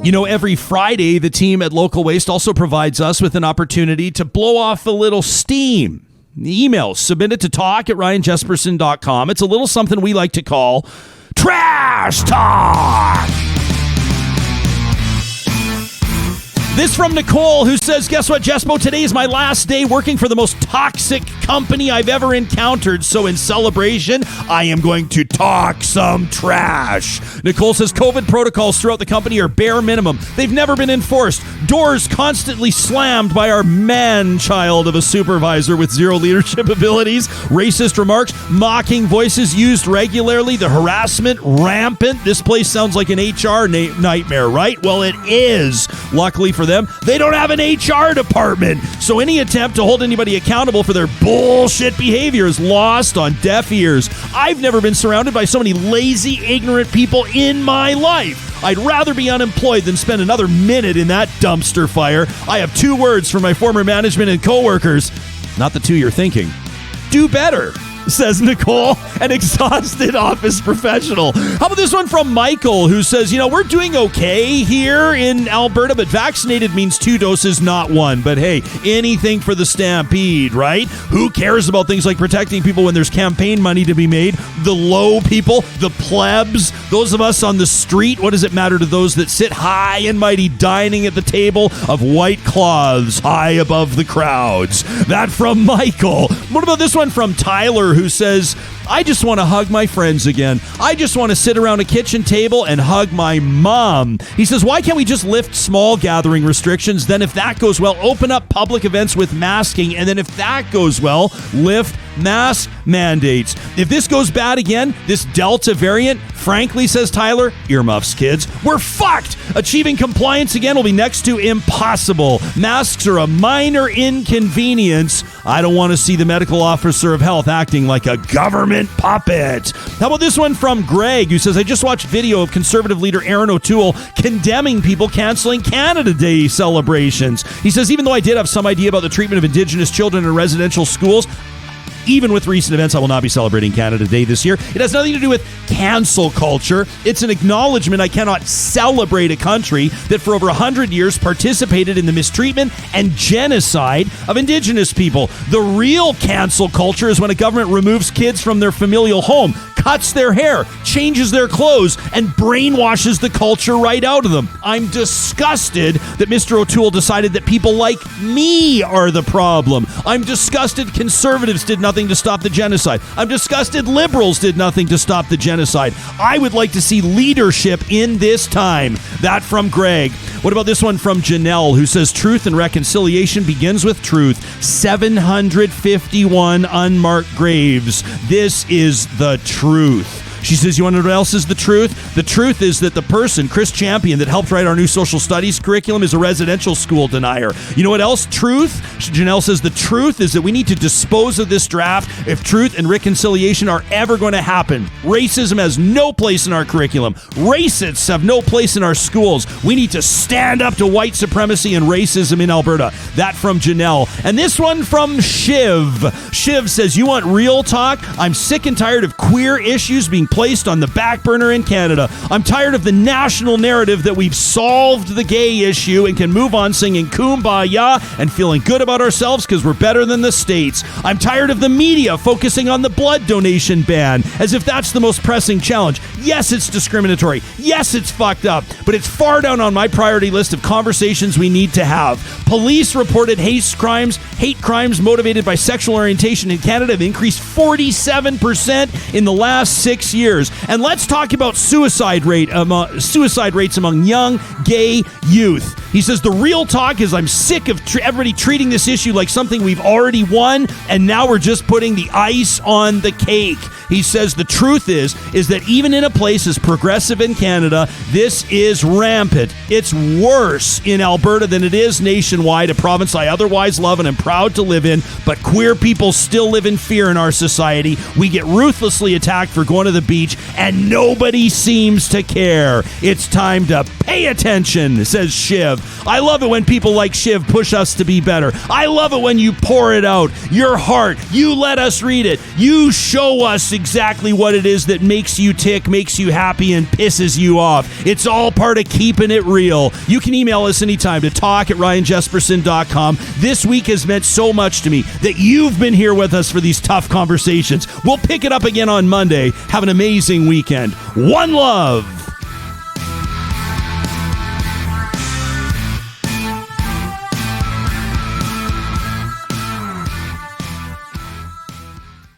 You know, every Friday, the team at Local Waste also provides us with an opportunity to blow off a little steam. Emails submitted to talk@ryanjesperson.com. It's a little something we like to call Trash Talk. This from Nicole, who says, guess what, Jespo? Today is my last day working for the most toxic company I've ever encountered. So in celebration, I am going to talk some trash. Nicole says, COVID protocols throughout the company are bare minimum. They've never been enforced. Doors constantly slammed by our man-child of a supervisor with zero leadership abilities. Racist remarks, mocking voices used regularly. The harassment, rampant. This place sounds like an HR nightmare, right? Well, it is. Luckily for them, they don't have an HR department. So any attempt to hold anybody accountable for their bullshit behavior is lost on deaf ears. I've never been surrounded by so many lazy, ignorant people in my life. I'd rather be unemployed than spend another minute in that dumpster fire. I have 2 words for my former management and coworkers. Not the 2 you're thinking. Do better, says Nicole, an exhausted office professional. How about this one from Michael, who says, you know, we're doing okay here in Alberta, but vaccinated means 2 doses, not 1. But hey, anything for the stampede, right? Who cares about things like protecting people when there's campaign money to be made? The low people, the plebs, those of us on the street, what does it matter to those that sit high and mighty dining at the table of white cloths high above the crowds? That from Michael. What about this one from Tyler, who says, I just want to hug my friends again. I just want to sit around a kitchen table and hug my mom. He says, why can't we just lift small gathering restrictions? Then if that goes well, open up public events with masking. And then if that goes well, lift mask mandates. If this goes bad again, this Delta variant, frankly, says Tyler, earmuffs, kids, we're fucked. Achieving compliance again will be next to impossible. Masks are a minor inconvenience. I don't want to see the medical officer of health acting like a government puppet. How about this one from Greg, who says, I just watched video of Conservative leader Aaron O'Toole condemning people canceling Canada Day celebrations. He says, even though I did have some idea about the treatment of Indigenous children in residential schools, even with recent events, I will not be celebrating Canada Day this year. It has nothing to do with cancel culture. It's an acknowledgement I cannot celebrate a country that for over 100 years participated in the mistreatment and genocide of Indigenous people. The real cancel culture is when a government removes kids from their familial home, cuts their hair, changes their clothes, and brainwashes the culture right out of them. I'm disgusted that Mr. O'Toole decided that people like me are the problem. I'm disgusted conservatives did nothing to stop the genocide. I'm disgusted liberals did nothing to stop the genocide. I would like to see leadership in this time. That from Greg. What about this one from Janelle, who says, truth and reconciliation begins with truth. 751 unmarked graves. This is the truth. She says, you want to know what else is the truth? The truth is that the person, Chris Champion, that helped write our new social studies curriculum is a residential school denier. You know what else? Truth? Janelle says the truth is that we need to dispose of this draft if truth and reconciliation are ever going to happen. Racism has no place in our curriculum. Racists have no place in our schools. We need to stand up to white supremacy and racism in Alberta. That from Janelle. And this one from Shiv. Shiv says, you want real talk? I'm sick and tired of queer issues being placed on the back burner in Canada. I'm tired of the national narrative that we've solved the gay issue and can move on singing Kumbaya and feeling good about ourselves because we're better than the States. I'm tired of the media focusing on the blood donation ban as if that's the most pressing challenge. Yes, it's discriminatory. Yes, it's fucked up, but it's far down on my priority list of conversations we need to have. Police reported hate crimes motivated by sexual orientation in Canada have increased 47% in the last 6 years. And let's talk about suicide rates among young gay youth. He says the real talk is I'm sick of everybody treating this issue like something we've already won, and now we're just putting the ice on the cake. He says the truth is that even in a place as progressive in Canada, this is rampant. It's worse in Alberta than it is nationwide, a province I otherwise love and am proud to live in, but queer people still live in fear in our society. We get ruthlessly attacked for going to the beach, and nobody seems to care. It's time to pay attention, says Shiv. I love it when people like Shiv push us to be better. I love it when you pour it out, your heart. You let us read it. You show us exactly what it is that makes you tick, makes you happy, and pisses you off. It's all part of keeping it real. You can email us anytime to talk@ryanjesperson.com. This week has meant so much to me that you've been here with us for these tough conversations. We'll pick it up again on Monday. Have an amazing weekend. One love.